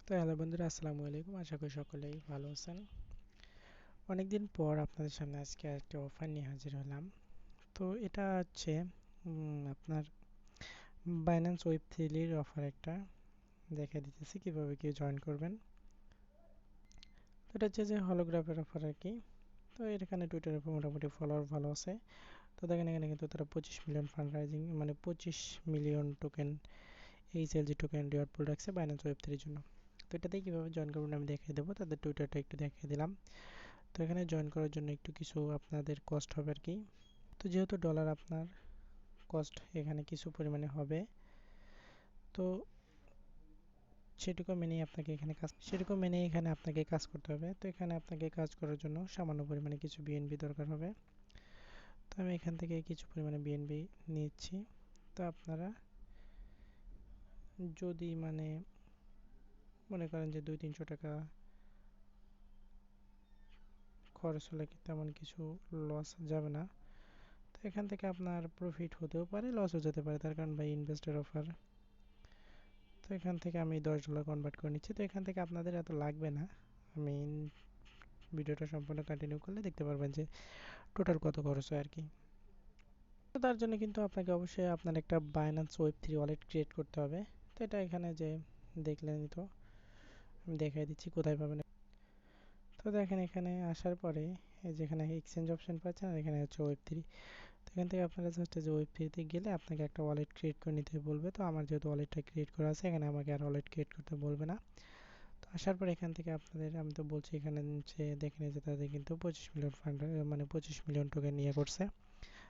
তো হ্যালো বন্ধুরা, আসসালামু আলাইকুম। আশা করি সকলেই ভালো আছেন। অনেকদিন পর আপনাদের সামনে আজকে একটা অফার নিয়ে হাজির হলাম। তো এটা হচ্ছে আপনার বাইন্যান্স ওয়েব থ্রির অফার একটা দেখা দিতেছি কিভাবে কি জয়েন করবেন। তো এটা হচ্ছে যে হলোগ্রাফের অফার আর কি। তো এখানে টুইটারের উপর মোটামুটি ফলোয়ার ভালো আছে। তো দেখেন এখানে কিন্তু তারা 25 মিলিয়ন ফান্ড রাইজিং মানে 25 million token HLG token reward পুল রাখছে বাইন্যান্স ওয়েব থ্রির জন্য। তো এটাতেই কীভাবে জয়েন করবেন আমি দেখিয়ে দেবো, তাদের টুইটারটা একটু দেখিয়ে দিলাম। তো এখানে জয়েন করার জন্য একটু কিছু আপনাদের কস্ট হবে আর কি। তো যেহেতু ডলার আপনার কস্ট এখানে কিছু পরিমাণে হবে, তো সেটুকু মেনেই এখানে আপনাকে কাজ করতে হবে। তো এখানে আপনাকে কাজ করার জন্য সামান্য পরিমাণে কিছু বিএনবি দরকার হবে। তো আমি এখান থেকে কিছু পরিমাণে বিএনবি নিচ্ছি। তো আপনারা যদি মনে করেন যে 200-300 টাকা খরচ হলে কি তেমন কিছু লস যাবে না। তো এখান থেকে আপনার প্রফিট হতেও পারে, লসও যেতে পারে, তার কারণ ভাই ইনভেস্টর অফার। তো এখান থেকে আমি $10 কনভার্ট করে নিচ্ছি। তো এখান থেকে আপনাদের এত লাগবে না। আমি ভিডিওটা সম্পূর্ণ কন্টিনিউ করলে দেখতে পারবেন যে টোটাল কত খরচ হয় আর কি। তো তার জন্য কিন্তু আপনাকে অবশ্যই আপনার একটা Binance web three wallet create করতে হবে। তো এটা এখানে যে দেখলেনই, তো আমি দেখাই দিচ্ছি কোথায় পাবেন। তো দেখেন এখানে আসার পরে এই যেখানে এক্সচেঞ্জ অপশন পাচ্ছেন আর এখানে হচ্ছে ওয়েব থ্রি। তো এখান থেকে আপনারা জাস্ট যে ওয়েব থ্রিতে গেলে আপনাকে একটা ওয়ালেট ক্রিয়েট করে নিতে বলবে। তো আমার যেহেতু ওয়ালেটটা ক্রিয়েট করা আছে, এখানে আমাকে আর ওয়ালেট ক্রিয়েট করতে বলবে না। তো আসার পর এখান থেকে আপনাদের আমি তো বলছি এখানে যে দেখে নিয়ে যে তাদের কিন্তু 25 মিলিয়ন ফান্ড মানে 25 মিলিয়ন টোকেন নিয়ে করছে।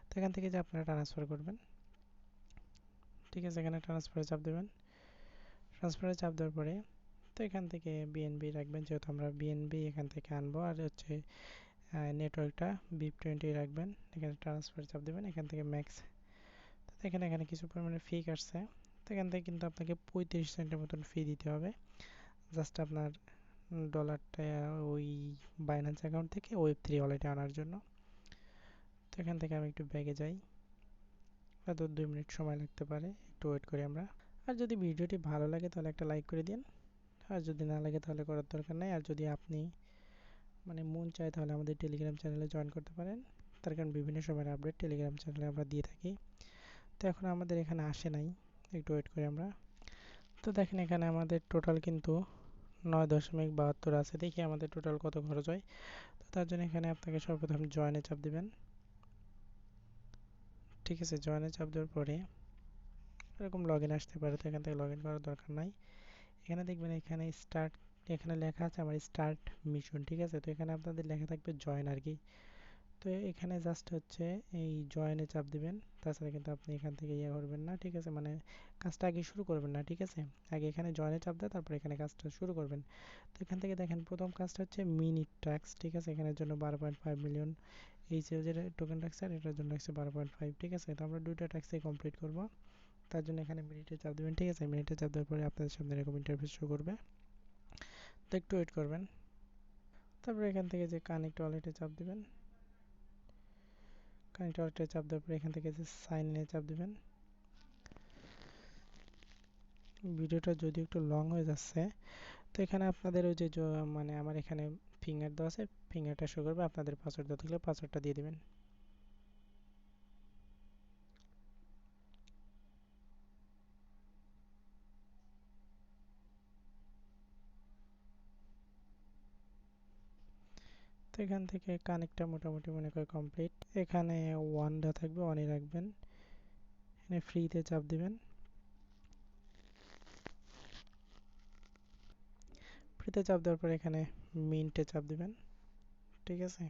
তো এখান থেকে যে আপনারা ট্রান্সফার করবেন, ঠিক আছে, এখানে ট্রান্সফারে চাপ দেবেন। ট্রান্সফারে চাপ দেওয়ার পরে তো এখান থেকে বিএনবি রাখবেন, যেহেতু আমরা বিএনবি এখান থেকে আনবো। আর হচ্ছে নেটওয়ার্কটা BIP20 রাখবেন। এখানে ট্রান্সফার চাপ দেবেন, এখান থেকে ম্যাক্স। তো দেখেন এখানে কিছু পরিমাণে ফি কাটছে। তো এখান থেকে কিন্তু আপনাকে 35 সেন্টের মতন ফি দিতে হবে জাস্ট আপনার ডলারটা ওই বাইন্যান্স অ্যাকাউন্ট থেকে ওয়েব থ্রি ওয়ালেটে আনার জন্য। তো এখান থেকে আমি একটু ব্যাগে যাই, হয়তো 2 মিনিট সময় লাগতে পারে, একটু ওয়েট করি আমরা। আর যদি ভিডিওটি ভালো লাগে তাহলে একটা লাইক করে দিন, আর যদি না লাগে তাহলে করার দরকার নেই। আর যদি আপনি মন চায় তাহলে আমাদের টেলিগ্রাম চ্যানেলে জয়েন করতে পারেন, তার কারণ বিভিন্ন সময়ের আপডেট টেলিগ্রাম চ্যানেলে আমরা দিয়ে থাকি। তো এখন আমাদের এখানে আসে নাই, একটু ওয়েট করি আমরা। তো দেখেন এখানে আমাদের টোটাল কিন্তু 9.72 আছে। দেখি আমাদের টোটাল কত খরচ হয়। তো তার জন্য এখানে আপনাকে সর্বপ্রথম জয়েনে চাপ দিবেন। ঠিক আছে, জয়েনে চাপ দেওয়ার পরে এরকম লগ ইন আসতে পারে। তো এখান থেকে লগ ইন করার দরকার নাই। এখানে দেখবেন এখানে স্টার্ট, এখানে লেখা আছে আমার স্টার্ট মিশন। ঠিক আছে, তো এখানে আপনাদের লেখা থাকবে জয়েন আর কি। তো এখানে জাস্ট হচ্ছে এই জয়েনে চাপ দিবেন। তাছাড়া কিন্তু আপনি এখান থেকে ইয়ে করবেন না, ঠিক আছে, কাজটা আগে শুরু করবেন না। ঠিক আছে, আগে এখানে জয়েনে চাপ দেয়, তারপর এখানে কাজটা শুরু করবেন। তো এখান থেকে দেখেন প্রথম কাজটা হচ্ছে মিনিট ট্যাক্স। ঠিক আছে, এখানের জন্য 12.5 মিলিয়ন এই যে টোকেন ট্যাক্স, আর এটার জন্য হচ্ছে 12.5। ঠিক আছে, তো আমরা দুইটা ট্যাক্সই কমপ্লিট করব। তার জন্য এখানে মিনিটে চাপ দেবেন। ঠিক আছে, মিনিটে চাপ দেওয়ার পরে আপনাদের সামনে এরকম ইন্টারফেস শো করবে। তো একটু ওয়েট করবেন। তারপর এখান থেকে যে কানেক্ট ওয়ালেটে চাপ দিবেন। কানেক্ট ওয়ালেটে চাপ দেওয়ার পরে এখান থেকে যে সাইন ইনে চাপ দিবেন। ভিডিওটা যদি একটু লং হয়ে যাচ্ছে, তো এখানে আপনাদের ওই যে আমার এখানে ফিঙ্গার দেওয়া আছে, ফিঙ্গারটা শো করবে। আপনাদের পাসওয়ার্ড দেওয়া থাকলে পাসওয়ার্ডটা দিয়ে দিবেন। তো এখান থেকে কানেক্টটা মোটামুটি মনে করে কমপ্লিট। এখানে ওয়ান দেওয়া থাকবে, ওয়ানই রাখবেন। এখানে ফ্রিতে চাপ দিবেন। ফ্রিতে চাপ দেওয়ার পর এখানে মিন্টে চাপ দিবেন। ঠিক আছে,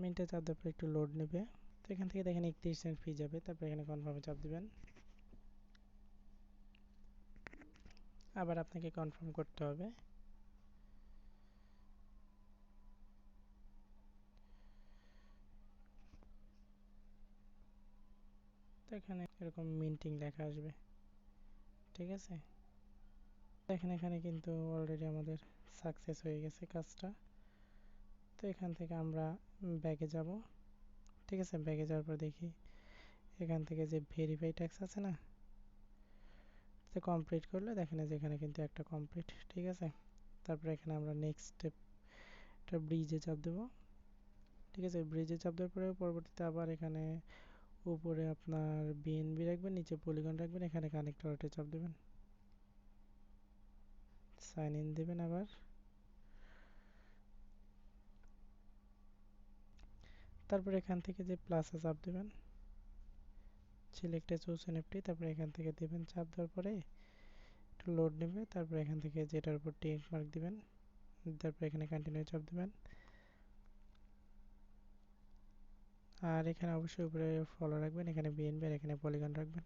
মিন্টে চাপ দেওয়ার পর একটু লোড নেবে। তো এখান থেকে দেখেন 31 সেন্ট ফি যাবে। তারপর এখানে কনফার্মে চাপ দিবেন। আবার আপনাকে কনফার্ম করতে হবে। তো এখানে এরকম মিন্টিং লেখা আসবে। ঠিক আছে, দেখেন এখানে কিন্তু অলরেডি আমাদের সাকসেস হয়ে গেছে কাজটা। তো এখান থেকে আমরা ব্যাগে যাব। ঠিক আছে, ব্যাগে যাওয়ার পর দেখি এখান থেকে যে ভেরিফাই ট্যাক্স আছে না, তো কমপ্লিট করলে দেখেন যে এখানে কিন্তু একটা কমপ্লিট, ঠিক আছে। তারপরে এখানে আমরা নেক্সট স্টেপ একটা ব্রিজে চাপ দেবো, ঠিক আছে। ব্রিজে চাপ দেওয়ার পরে পরবর্তীতে আবার এখানে উপরে আপনার বিএনবি রাখবেন, নিচে পলিগন রাখবেন, এখানে কানেক্টরটা চাপ দেবেন, সাইন ইন দেবেন আবার। তারপর এখান থেকে যে প্লাসে চাপ দেবেন, সিলেক্ট চুজ এনএফটি, তারপরে এখান থেকে দেবেন, চাপ দেওয়ার পরে একটু লোড নেবে, তারপরে এখান থেকে যেটার উপর টিক মার্ক দিবেন, তারপর এখানে কন্টিনিউ চাপ দেবেন। আর এখানে অবশ্যই উপরে ফলো রাখবেন, এখানে বিএনবি আর এখানে পলিগন রাখবেন,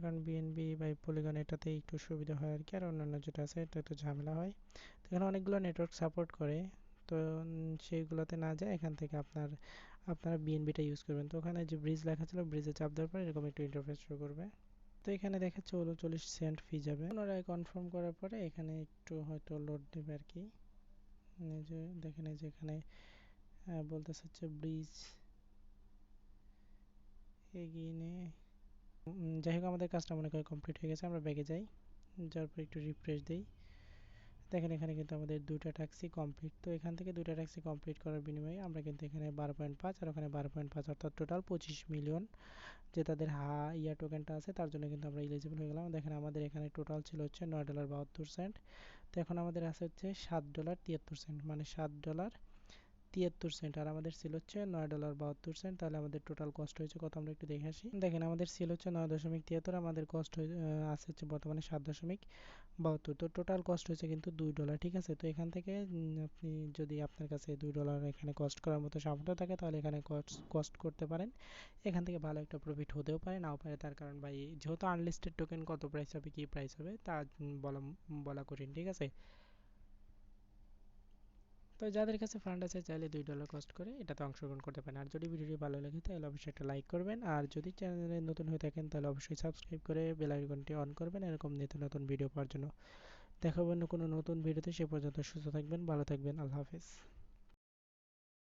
কারণ বিএনবি বাই পলিগন এটাতে একটু সুবিধা হয় আর কি, আর অন্যান্য যেটা আছে এটা একটু ঝামেলা হয়। তো এখানে অনেকগুলো নেটওয়ার্ক সাপোর্ট করে, তো সেইগুলোতে না যায় এখান থেকে আপনারা বিএনবিটা ইউজ করবেন। তো ওখানে যে ব্রিজ লেখা ছিল, ব্রিজে চাপ দেওয়ার পর এরকম একটু ইন্টারফেস শো করবে। তো এখানে দেখাচ্ছে 39 সেন্ট ফি যাবে। পুনরায় কনফার্ম করার পরে এখানে একটু হয়তো লোড নেবে আর কি। এই যে দেখেন, এই যে এখানে বলতেছে হচ্ছে ব্রিজ এগিয়ে নিয়ে, যাই হোক আমাদের কাজটা মনে করে কমপ্লিট হয়ে গেছে। আমরা ব্যাগে যাই, যাওয়ার পর একটু রিফ্রেশ দিই, দেখেন এখানে কিন্তু আমাদের দুইটা ট্যাক্সি কমপ্লিট। তো এখান থেকে দুইটা ট্যাক্সি কমপ্লিট করার বিনিময়ে আমরা কিন্তু এখানে 12.5 আর ওখানে 12.5 অর্থাৎ টোটাল 25 মিলিয়ন যে তাদের টোকেনটা আছে তার জন্য কিন্তু আমরা এলিজিবল হয়ে গেলাম। দেখেন আমাদের এখানে টোটাল ছিল হচ্ছে $9.72। তো এখন আমাদের আছে হচ্ছে $7.73, মানে $7.73, আর আমাদের ছিল হচ্ছে $9.72। তাহলে আমাদের টোটাল কস্ট হয়েছে কত আমরা একটু দেখে আসি। দেখেন আমাদের ছিল হচ্ছে 9.73, আমাদের কস্ট আছে হচ্ছে বর্তমানে 7.72। তো টোটাল কস্ট হয়েছে কিন্তু $2, ঠিক আছে। তো এখান থেকে আপনি যদি আপনার কাছে $2 এখানে কস্ট করার মতো সামর্থ্য থাকে তাহলে এখানে কস্ট করতে পারেন। এখান থেকে ভালো একটা প্রফিট হতেও পারে, নাও পারে, তার কারণ ভাই যেহেতু আনলিস্টেড টোকেন কত প্রাইস হবে কি প্রাইস হবে তা বলা বলা কঠিন, ঠিক আছে। তো যাদের কাছে ফান্ড আছে চাইলে $2 কস্ট করে এটাতে অংশগ্রহণ করতে পারেন। আর যদি ভিডিওটি ভালো লাগে তাহলে অবশ্যই একটা লাইক করবেন, আর যদি চ্যানেলে নতুন হয়ে থাকেন তাহলে অবশ্যই সাবস্ক্রাইব করে বেল আইকনটি অন করবেন এরকম নিত্য নতুন ভিডিও পাওয়ার জন্য। দেখা হবে অন্য কোনো নতুন ভিডিওতে, সে পর্যন্ত সুস্থ থাকবেন, ভালো থাকবেন, আল্লাহ হাফেজ।